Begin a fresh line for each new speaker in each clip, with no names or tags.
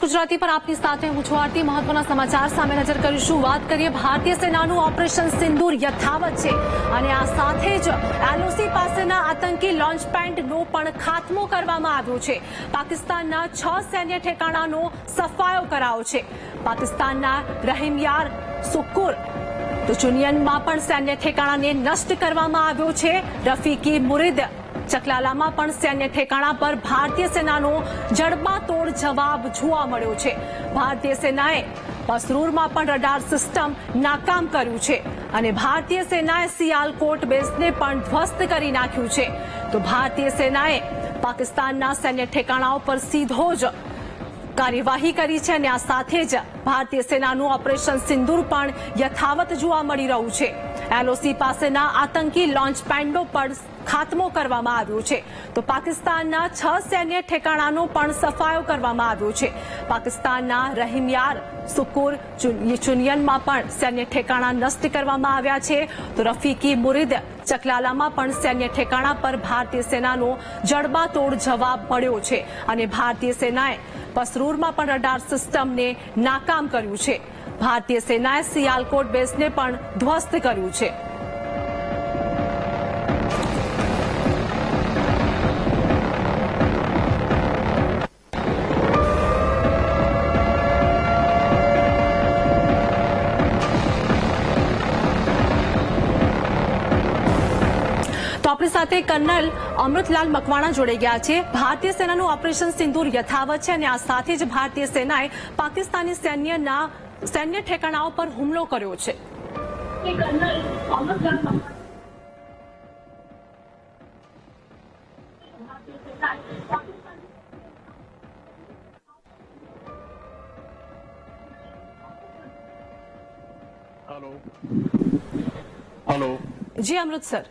ગુજરાતી પર આપની સાથે હું છું આરતી। મહત્વના સમાચાર સામે નજર કરીશું। વાત કરીએ ભારતીય સેનાનું ઓપરેશન સિંદૂર યથાવત છે અને આ સાથે જ એલઓસી પાસેના આતંકી લોન્ચ પેડનો પણ ખાત્મો કરવામાં આવ્યો છે। પાકિસ્તાનના 6 સૈન્ય ઠેકાણાનો સફાયો કરાયો છે। પાકિસ્તાનના રહીમયાર, સુકુર તો ચુનિયનમાં પણ સૈન્ય ઠેકાણાને નષ્ટ કરવામાં આવ્યો છે। રફીકી મુરીદ ચકલાલામાં પણ સૈન્ય ઠેકાણા પર ભારતીય સેનાનો જડબાતોડ જવાબ જોવા મળ્યો છે। ભારતીય સેનાએ પસરૂરમાં પણ રડાર સિસ્ટમ નાકામ કર્યું છે અને ભારતીય સેનાએ સિયાલકોટ બેઝને પણ ધ્વસ્ત કરી નાખ્યું છે। તો ભારતીય સેનાએ પાકિસ્તાનના સૈન્ય ઠેકાણાઓ પર સીધો જ કાર્યવાહી કરી છે અને આ સાથે જ ભારતીય સેનાનું ઓપરેશન સિંદૂર પણ યથાવત જોવા મળી રહ્યું છે। એલઓસી પાસેના આતંકી લોન્ચ પેડનો પણ ખાત્મો કરવામાં આવ્યો છે। તો પાકિસ્તાનના 6 સૈન્ય ઠેકાણાનો પણ સફાયો કરવામાં આવ્યો છે। પાકિસ્તાનના રહીમયાર, સુકુર, ચુનિયનમાં પણ સૈન્ય ઠેકાણા નષ્ટ કરવામાં આવ્યા છે। તો રફીકી મુરીદ ચકલાલામાં પણ સૈન્ય ઠેકાણા પર ભારતીય સેનાનો જડબાતોડ જવાબ મળ્યો છે અને ભારતીય સેનાએ પસરૂરમાં પણ રડાર સિસ્ટમને નાકામ કર્યું છે। ભારતીય સેનાએ સિયાલકોટ બેઝને પણ ધ્વસ્ત કર્યું છે। તો આપણી સાથે કર્નલ અમૃતલાલ મકવાણા જોડાઈ ગયા છે। ભારતીય સેનાનું ઓપરેશન સિંદૂર યથાવત છે અને આ સાથે જ ભારતીય સેનાએ પાકિસ્તાની સૈન્ય ઠેકાણાઓ પર હુમલો કર્યો છે।
हेलो हेलो
जी अमृत सर,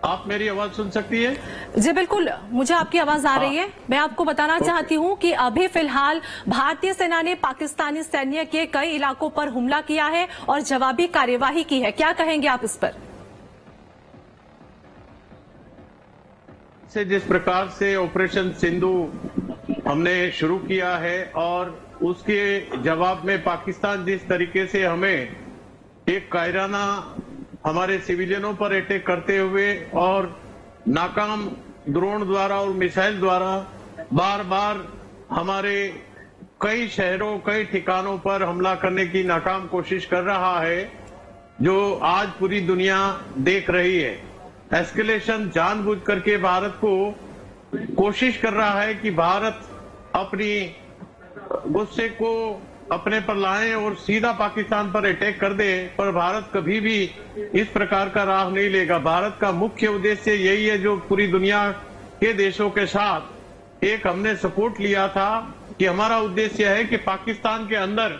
आप मेरी आवाज सुन सकती है?
जी बिल्कुल, मुझे आपकी आवाज आ रही है। मैं आपको बताना चाहती हूं कि अभी फिलहाल भारतीय सेना ने पाकिस्तानी सैन्य के कई इलाकों पर हमला किया है और जवाबी कार्यवाही की है। क्या कहेंगे आप इस पर?
से जिस प्रकार से ऑपरेशन सिंधु हमने शुरू किया है और उसके जवाब में पाकिस्तान जिस तरीके से हमें एक कायराना हमारे सिविलियनों पर अटैक करते हुए और नाकाम ड्रोन द्वारा और मिसाइल द्वारा बार बार हमारे कई शहरों, कई ठिकानों पर हमला करने की नाकाम कोशिश कर रहा है, जो आज पूरी दुनिया देख रही है। एस्केलेशन जानबूझ करके भारत को कोशिश कर रहा है कि भारत अपनी गुस्से को अपने पर लाएं और सीधा पाकिस्तान पर अटैक कर दे, पर भारत कभी भी इस प्रकार का राह नहीं लेगा। भारत का मुख्य उद्देश्य यही है, जो पूरी दुनिया के देशों के साथ एक हमने सपोर्ट लिया था कि हमारा उद्देश्य है कि पाकिस्तान के अंदर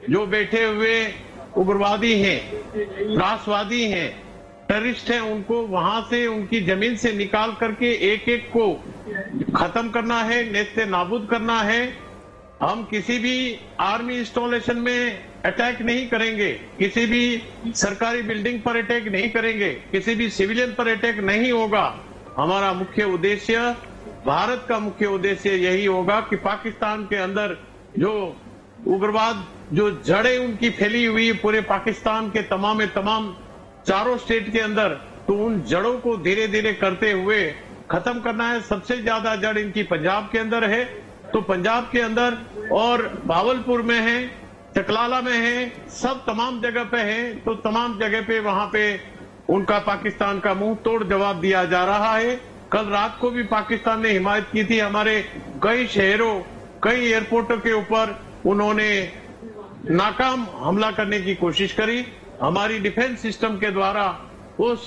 जो बैठे हुए उग्रवादी हैं, त्रासवादी हैं, टेररिस्ट हैं, उनको वहां से उनकी जमीन से निकाल करके एक एक को खत्म करना है, नेस्ते नाबूद करना है। हम किसी भी आर्मी इंस्टॉलेशन में अटैक नहीं करेंगे, किसी भी सरकारी बिल्डिंग पर अटैक नहीं करेंगे, किसी भी सिविलियन पर अटैक नहीं होगा। हमारा मुख्य उद्देश्य, भारत का मुख्य उद्देश्य यही होगा कि पाकिस्तान के अंदर जो उग्रवाद, जो जड़ें उनकी फैली हुई पूरे पाकिस्तान के तमाम चारों स्टेट के अंदर, तो उन जड़ों को धीरे धीरे करते हुए खत्म करना है। सबसे ज्यादा जड़ इनकी पंजाब के अंदर है, तो पंजाब के अंदर और भावलपुर में है, चकलाला में है, सब तमाम जगह पे है। तो तमाम जगह पे वहां पे उनका पाकिस्तान का मुंह तोड़ जवाब दिया जा रहा है। कल रात को भी पाकिस्तान ने हिमायत की थी, हमारे कई शहरों, कई एयरपोर्टों के ऊपर उन्होंने नाकाम हमला करने की कोशिश करी। हमारी डिफेंस सिस्टम के द्वारा उस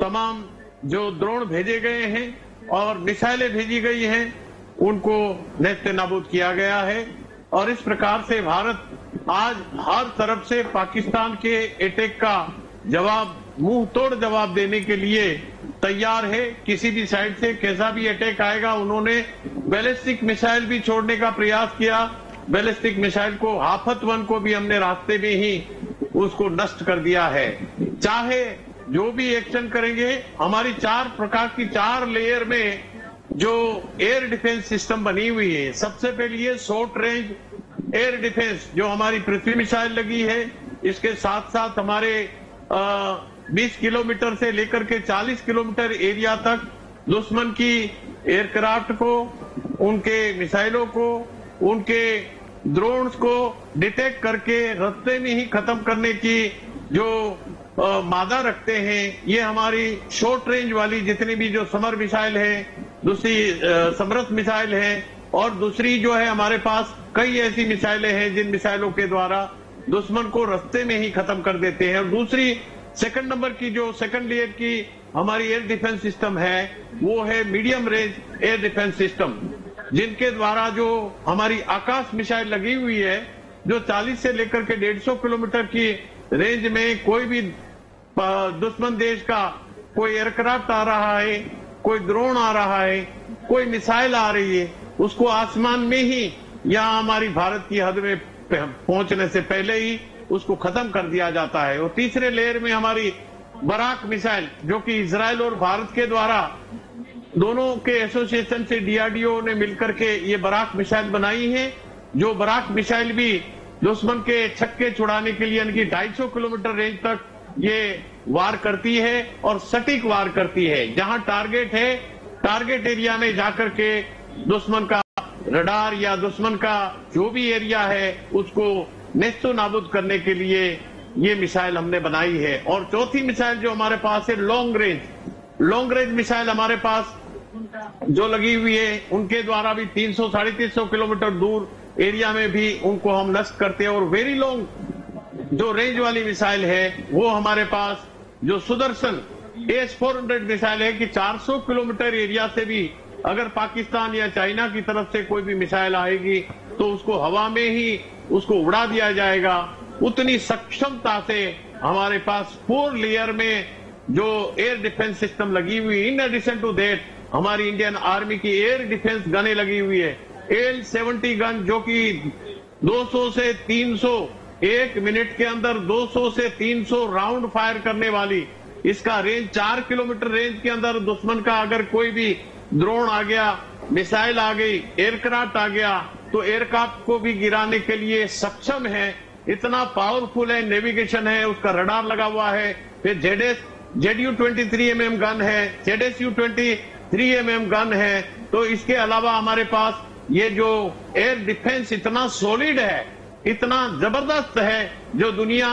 तमाम जो ड्रोन भेजे गए हैं और मिसाइलें भेजी गई हैं, उनको नेस्ते नाबूद किया गया है। और इस प्रकार से भारत आज हर तरफ से पाकिस्तान के अटैक का जवाब, मुंह तोड़ जवाब देने के लिए तैयार है। किसी भी साइड से कैसा भी अटैक आएगा, उन्होंने बैलिस्टिक मिसाइल भी छोड़ने का प्रयास किया। बैलिस्टिक मिसाइल को हाफत-1 को भी हमने रास्ते में ही उसको नष्ट कर दिया है। चाहे जो भी एक्शन करेंगे, हमारी 4 प्रकार की 4 लेयर में जो एयर डिफेंस सिस्टम बनी हुई है, सबसे पहले ये शॉर्ट रेंज एयर डिफेंस जो हमारी पृथ्वी मिसाइल लगी है, इसके साथ साथ हमारे 20 किलोमीटर से लेकर के 40 किलोमीटर एरिया तक दुश्मन की एयरक्राफ्ट को, उनके मिसाइलों को, उनके ड्रोन्स को डिटेक्ट करके रास्ते में ही खत्म करने की जो मादा रखते हैं। ये हमारी शॉर्ट रेंज वाली जितनी भी जो समर मिसाइल है, दूसरी समरथ मिसाइल है, और दूसरी जो है हमारे पास कई ऐसी मिसाइलें हैं जिन मिसाइलों के द्वारा दुश्मन को रास्ते में ही खत्म कर देते हैं। और दूसरी सेकंड नंबर की जो सेकंड लेयर की हमारी एयर डिफेंस सिस्टम है, वो है medium range air defence system, जिनके द्वारा जो हमारी आकाश मिसाइल लगी हुई है, जो 40 से लेकर के 150 किलोमीटर की रेंज में कोई भी दुश्मन देश का कोई एयरक्राफ्ट आ रहा है, कोई ड्रोन आ रहा है, कोई मिसाइल आ रही है, उसको आसमान में ही या हमारी भारत की हद में पहुंचने से पहले ही उसको खत्म कर दिया जाता है। और तीसरे लेयर में हमारी बराक मिसाइल, जो कि इजराइल और भारत के द्वारा दोनों के एसोसिएशन से डीआरडीओ ने मिलकर के ये बराक मिसाइल बनाई है, जो बराक मिसाइल भी दुश्मन के छक्के छुड़ाने के लिए इनकी 250 किलोमीटर रेंज तक ये वार करती है और सटीक वार करती है। जहां टारगेट है, टारगेट एरिया में जाकर के दुश्मन का रडार या दुश्मन का जो भी एरिया है उसको नेस्तो नाबूद करने के लिए ये मिसाइल हमने बनाई है। और चौथी मिसाइल जो हमारे पास है लॉन्ग रेंज मिसाइल हमारे पास जो लगी हुई है, उनके द्वारा भी 300-350 किलोमीटर दूर एरिया में भी उनको हम नष्ट करते हैं। और वेरी लॉन्ग जो रेंज वाली मिसाइल है वो हमारे पास जो सुदर्शन AS-400 मिसाइल है कि 400 किलोमीटर एरिया से भी अगर पाकिस्तान या चाइना की तरफ से कोई भी मिसाइल आएगी तो उसको हवा में ही उसको उड़ा दिया जाएगा। उतनी सक्षमता से हमारे पास 4 लेयर में जो एयर डिफेंस सिस्टम लगी हुई। इन एडिशन टू दैट हमारी इंडियन आर्मी की एयर डिफेंस गनें लगी हुई है। AL-70 गन जो कि 200 से 300 1 मिनट के अंदर 200 से 300 राउंड फायर करने वाली, इसका रेंज 4 किलोमीटर रेंज के अंदर दुश्मन का अगर कोई भी ड्रोन आ गया, मिसाइल आ गई, एयरक्राफ्ट आ गया तो एयरक्राफ्ट को भी गिराने के लिए सक्षम है। इतना पावरफुल है, नेविगेशन है, उसका रडार लगा हुआ है। फिर ZU-23mm गन है, ZSU-23mm गन है। तो इसके अलावा हमारे पास ये जो एयर डिफेंस इतना सॉलिड है, इतना जबरदस्त है, जो दुनिया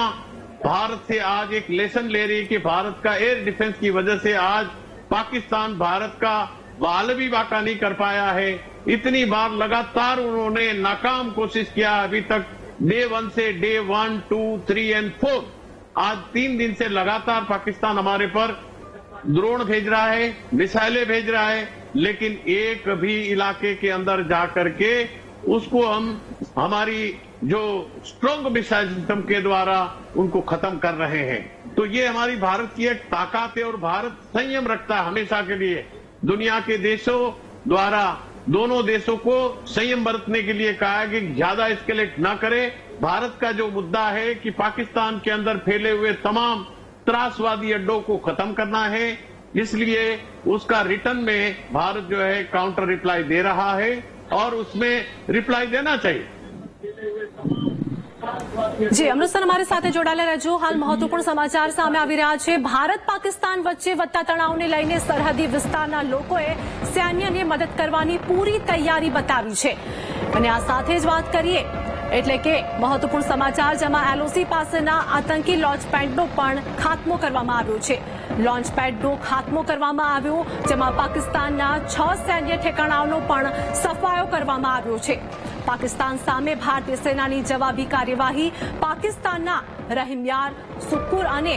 भारत से आज एक लेसन ले रही है कि भारत का एयर डिफेंस की वजह से आज पाकिस्तान भारत का बाल भी वाका नहीं कर पाया है। इतनी बार लगातार उन्होंने नाकाम कोशिश किया। अभी तक डे 1 से डे 1, 2, 3 और 4 आज 3 दिन से लगातार पाकिस्तान हमारे पर ड्रोन भेज रहा है, मिसाइलें भेज रहा है, लेकिन एक भी इलाके के अंदर जाकर के उसको हम हमारी जो स्ट्रॉन्ग मिसाइल सिस्टम के द्वारा उनको खत्म कर रहे हैं। तो ये हमारी भारत की एक ताकत है और भारत संयम रखता है हमेशा के लिए। दुनिया के देशों द्वारा दोनों देशों को संयम बरतने के लिए कहा है कि ज्यादा एस्केलेट ना करे। भारत का जो मुद्दा है कि पाकिस्तान के अंदर फैले हुए तमाम त्रासवादी अड्डों को खत्म करना है, इसलिए उसका रिटर्न में भारत जो है काउंटर रिप्लाई दे रहा है और उसमें रिप्लाई देना चाहिए।
જી અમૃતસર અમારી સાથે જોડાયેલા રહેજો। હાલ મહત્વપૂર્ણ સમાચાર સામે આવી રહ્યા છે। ભારત પાકિસ્તાન વચ્ચે વધતા તણાવને લઈને સરહદી વિસ્તારના લોકોએ સૈન્યને મદદ કરવાની પૂરી તૈયારી બતાવી છે। અને આ સાથે જ વાત કરીએ એટલે કે મહત્વપૂર્ણ સમાચાર, જેમાં LOC પાસેના આતંકી લોન્ચ પેડનો પણ ખાત્મો કરવામાં આવ્યો છે। લોન્ચ પેડનો ખાત્મો કરવામાં આવ્યો, જેમાં પાકિસ્તાનના 6 સૈન્ય ઠેકાણાઓનો પણ સફાયો કરવામાં આવ્યો છે। પાકિસ્તાન સામે ભારતીય સેનાની જવાબી કાર્યવાહી પાકિસ્તાનના રહીમયાર, સુકુર અને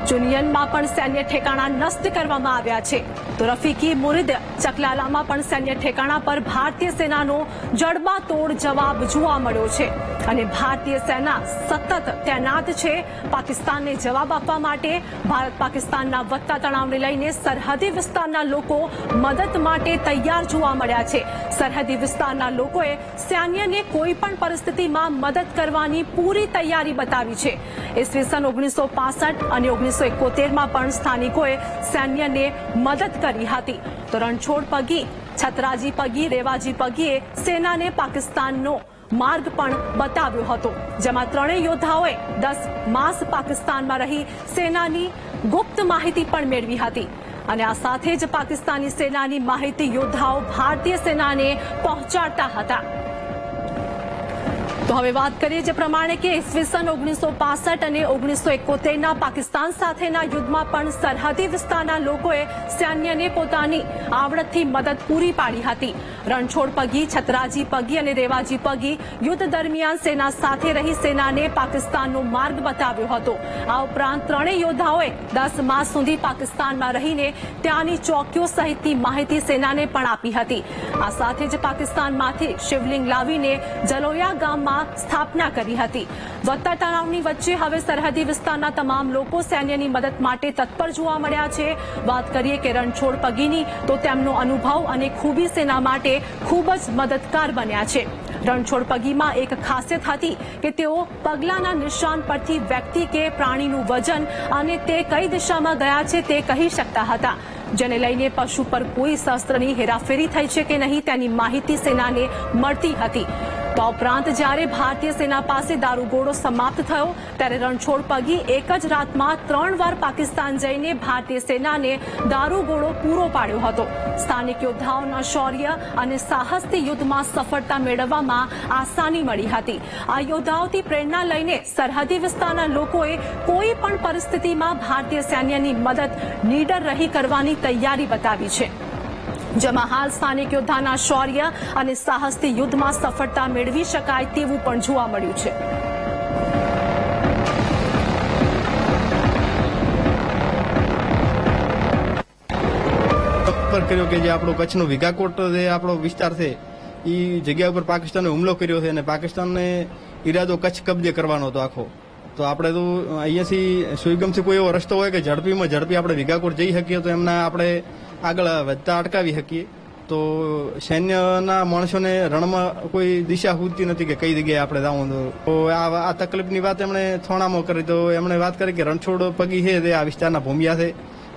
ચુનિયનમાં પણ સૈન્ય ઠેકાણા નષ્ટ કરવામાં આવ્યા છે। તો રફીકી મુરીદ ચકલાલામાં પણ સૈન્ય ઠેકાણા પર ભારતીય સેનાનો જડબાતોડ જવાબ જોવા મળ્યો છે અને ભારતીય સેના સતત તૈનાત છે પાકિસ્તાનને જવાબ આપવા માટે। ભારત પાકિસ્તાનના વધતા તણાવને લઈને સરહદી વિસ્તારના લોકો મદદ માટે તૈયાર જોવા મળ્યા છે। સરહદી વિસ્તારના લોકોએ સૈન્યને કોઈપણ પરિસ્થિતિમાં મદદ કરવાની પૂરી તૈયારી બતાવી છે। ઈસવીસન 1965 અને 19 1971માં પણ સ્થાનિકોએ સૈન્યને મદદ કરી હતી. તો રણછોડ પગી, છત્રાજી પગી, રેવાજી પગીએ સેનાને પાકિસ્તાનનો માર્ગ પણ બતાવ્યો હતો, જેમાં ત્રણેય યોદ્ધાઓએ 10 માસ પાકિસ્તાનમાં રહી સેનાની ગુપ્ત માહિતી પણ મેળવી હતી. અને આ સાથે જ પાકિસ્તાની સેનાની માહિતી યોદ્ધાઓ ભારતીય સેનાને પહોંચાડતા હતા. તો હવે વાત કરીએ જે પ્રમાણે કે ઈસવીસન 1965 અને 1971ના પાકિસ્તાન સાથેના યુદ્ધમાં પણ સરહદી વિસ્તારના લોકોએ સૈન્યને પોતાની આવડતથી મદદ પૂરી પાડી હતી. રણછોડ પગી, છત્રાજી પગી અને રેવાજી પગી યુદ્ધ દરમિયાન સેના સાથે રહી સેનાને પાકિસ્તાનનો માર્ગ બતાવ્યો હતો. આ ઉપરાંત ત્રણેય યોદ્ધાઓએ 10 માસ સુધી પાકિસ્તાનમાં રહીને ત્યાંની ચોકીઓ સહિતની માહિતી સેનાને પણ આપી હતી. આ સાથે જ પાકિસ્તાનમાંથી શિવલિંગ લાવીને જલોયા ગામમાં સ્થાપના કરી હતી. વધતા તણાવની વચ્ચે હવે સરહદી વિસ્તારના તમામ લોકો સૈન્યની મદદ માટે તત્પર જોવા મળ્યા છે. વાત કરીએ કે રણછોડ પગીની, તો તેમનો અનુભવ અને ખૂબી સેના માટે ખૂબ જ મદદગાર બન્યા છે. રણછોડ પગીમાં એક ખાસિયત હતી કે તેઓ પગલાના નિશાન પરથી વ્યક્તિ કે પ્રાણીનું વજન અને તે કઈ દિશામાં ગયા છે તે કહી શકતા હતા, જેને લઈને પશુ પર કોઈ શસ્ત્રની હેરાફેરી થઈ છે કે નહીં તેની માહિતી સેનાને મળતી હતી. તો ઉપરાંત જ્યારે ભારતીય સેના પાસે દારૂગોળો સમાપ્ત થયો ત્યારે રણછોડ પગી એક જ રાતમાં 3 વાર પાકિસ્તાન જઈને ભારતીય સેનાને દારૂગોળો પૂરો પાડ્યો હતો. સ્થાનિક યોદ્ધાઓના શૌર્ય અને સાહસથી યુદ્ધમાં સફળતા મેળવવામાં આસાની મળી હતી. આ યોદ્ધાઓથી પ્રેરણા લઈને સરહદી વિસ્તારના લોકોએ કોઈ પણ પરિસ્થિતિમાં ભારતીય સૈન્યની મદદ નીડર રહી કરવાની તૈયારી બતાવી છે, જેમાં હાલ સ્થાનિક યોદ્ધાના શૌર્ય અને સાહસથી યુદ્ધમાં સફળતા મેળવી શકાય તેવું પણ જોવા મળ્યું છે.
કર્યો કે જે આપણો કચ્છનો વિઘાકોટ જે આપણો વિસ્તાર છે એ જગ્યા ઉપર પાકિસ્તાને હુમલો કર્યો છે અને પાકિસ્તાનને ઈરાદો કચ્છ કબજે કરવાનો હતો આખો. તો આપણે તો અહીંયાથી સુઈગમથી કોઈ એવો રસ્તો હોય કે ઝડપી આપણે વિઘાકોટ જઈ શકીએ તો એમના આપણે આગળ વધતા અટકાવી શકીએ. તો સૈન્યના માણસોને રણમાં કોઈ દિશા પૂરતી નથી કે કઈ જગ્યાએ આપણે જવું. તો આ તકલીફની વાત એમણે થોણામાં કરી. તો એમણે વાત કરી કે રણછોડ પગી છે તે આ વિસ્તારના ભૂમિયા છે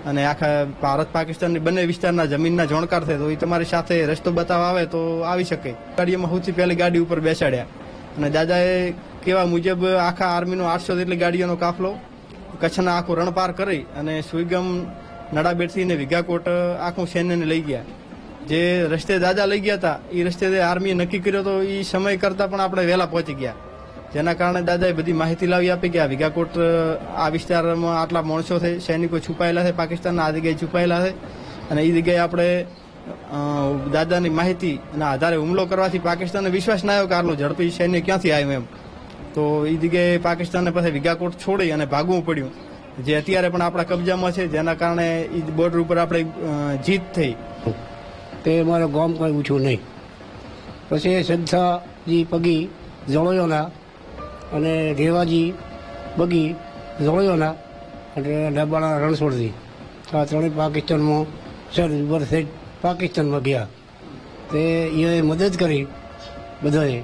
અને આખા ભારત પાકિસ્તાનની બંને વિસ્તારના જમીનના જાણકાર છે. તો એ તમારી સાથે રસ્તો બતાવવા આવે તો આવી શકે. ગાડીઓમાં સૌથી પહેલી ગાડી ઉપર બેસાડ્યા અને દાદાએ કેવા મુજબ આખા આર્મીનો 800 જેટલી ગાડીઓનો કાફલો કચ્છના આખું રણ પાર કરી અને સુઈગમ, નડાબેટથી ને વિઘાકોટ આખું સૈન્યને લઈ ગયા. જે રસ્તે દાદા લઈ ગયા હતા એ રસ્તે આર્મીએ નક્કી કર્યો તો એ સમય કરતા પણ આપણે વહેલા પહોંચી ગયા, જેના કારણે દાદાએ બધી માહિતી લાવી આપી કે આ વિઘાકોટ આ વિસ્તારમાં આટલા માણસો છે, સૈનિકો છુપાયેલા છે, પાકિસ્તાનના આ જગ્યાએ છુપાયેલા છે અને એ જગ્યાએ આપણે દાદાની માહિતી ના આધારે હુમલો કરવાથી પાકિસ્તાનને વિશ્વાસ ના આવ્યો કે આટલું ઝડપી સૈન્ય ક્યાંથી આવ્યું એમ. તો એ જગ્યાએ પાકિસ્તાનને પછી વિઘાકોટ છોડી અને ભાગવું પડ્યું, જે અત્યારે પણ આપણા કબજામાં છે, જેના કારણે એ બોર્ડર ઉપર આપણે જીત થઈ.
તે મારે ગામ કોઈ પૂછ્યું નહીં. પછી સંસ્થાજી પગી જળોયોના અને રેવાજી બગી જળોયોના અને ડબ્બાના રણછોડથી આ ત્રણેય પાકિસ્તાનમાં સરહદ પર પાકિસ્તાનમાં ગયા. તે એ મદદ કરી, બધાએ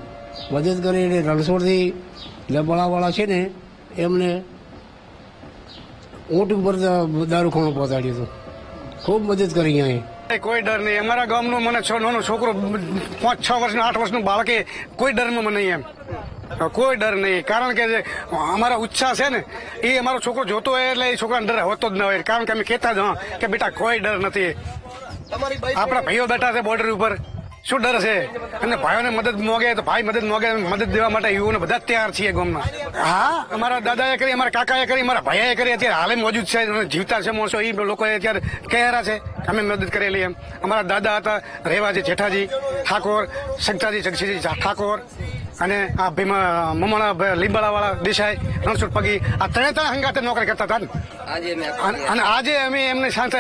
મદદ કરી એટલે રણછોડથી ડબ્બાવાળા છે ને એમને ઊંટ ઉપર દારૂખાનું પહોંચાડ્યું હતું. ખૂબ મદદ કરી અહીંયા.
કોઈ ડર નહીં. અમારા ગામનો મને નાનો છોકરો 5-6 વર્ષનો 8 વર્ષનું બાળકે કોઈ ડરમાં મને એમ કોઈ ડર નહીં. કારણ કે જે અમારા ઉત્સાહ છે ને એ અમારો છોકરો જોતો હોય એટલે એ છોકરાને ડર હોતો જ ન હોય. કારણ કે અમે કહેતા જ કે બેટા કોઈ ડર નથી. આપણા ભાઈઓ બેઠા છે બોર્ડર ઉપર, શું ડર છે? અને ભાઈઓને મદદ મોગે તો ભાઈ મદદ મોગે, મદદ દેવા માટે યુવાનો બધા તૈયાર છીએ ગામમાં. હા, અમારા દાદાએ કરી, અમારા કાકાએ કરી, અમારા ભાઈએ કરી, અત્યારે હાલે મોજૂદ છે, જીવતા છે માણસો, એ લોકોએ અત્યારે કહેરા છે અમે મદદ કરેલી એમ. અમારા દાદા હતા રેવાજી જેઠાજી ઠાકોર, શંકરાજી જગસીજી ઠાકોર અને આ ભીમા મમણા લીંબાળાવાળા દેસાઈ, રણછોડ પગી, આ ત્રણે હંગાતે નોકરી કરતા હતા અને આજે અમે એમની સાથે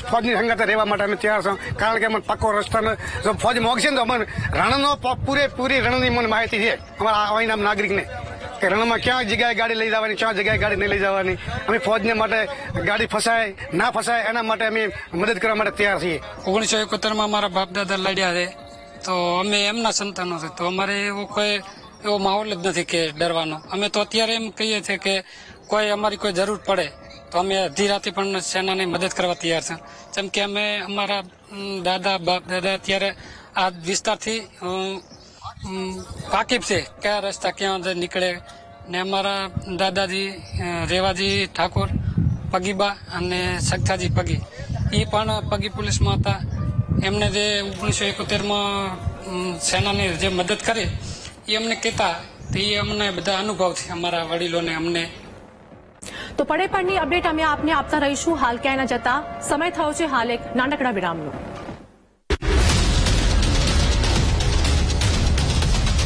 ફોજની હંગાતે રહેવા માટે અમે તૈયાર છું. કારણ કે અમને પાકો રસ્તાનો જો ફોજ મોગશે ને તો અમને રણનો પૂરેપૂરી રણની મને માહિતી છે અમારા અહીંના નાગરિકને કે રણમાં ક્યાં જગ્યાએ ગાડી લઈ જવાની, ક્યાં જગ્યાએ ગાડી નહીં લઈ જવાની. અમે ફોજને માટે ગાડી ફસાય ના ફસાય એના માટે અમે મદદ કરવા માટે તૈયાર છીએ.
1971માં મારા બાપ દાદા લડ્યા છે તો અમે એમના સંતાનો છે, તો અમારે એવો માહોલ જ નથી કે ડરવાનો. અમે તો અત્યારે એમ કહીએ છીએ કે કોઈ અમારી કોઈ જરૂર પડે તો અમે અડધી રાતે પણ સેનાને મદદ કરવા તૈયાર છે. જેમ કે અમે અમારા દાદા બાપ દાદા અત્યારે આ વિસ્તારથી વાકેફ છે, કયા રસ્તા ક્યાં નીકળે. ને અમારા દાદાજી રેવાજી ઠાકોર પગીબા અને સખ્તાજી પગી એ પણ પગી પોલીસમાં હતા. એમને જે 1971માં સેનાની જે મદદ કરી એ અમને કહેતા, તો એ અમને બધા અનુભવ છે અમારા વડીલોને અમને.
તો પડે પડની અપડેટ અમે આપને આપતા રહીશું. હાલ ક્યાંય ન જતા, સમય થયો છે હાલ એક નાનકડા વિરામનો.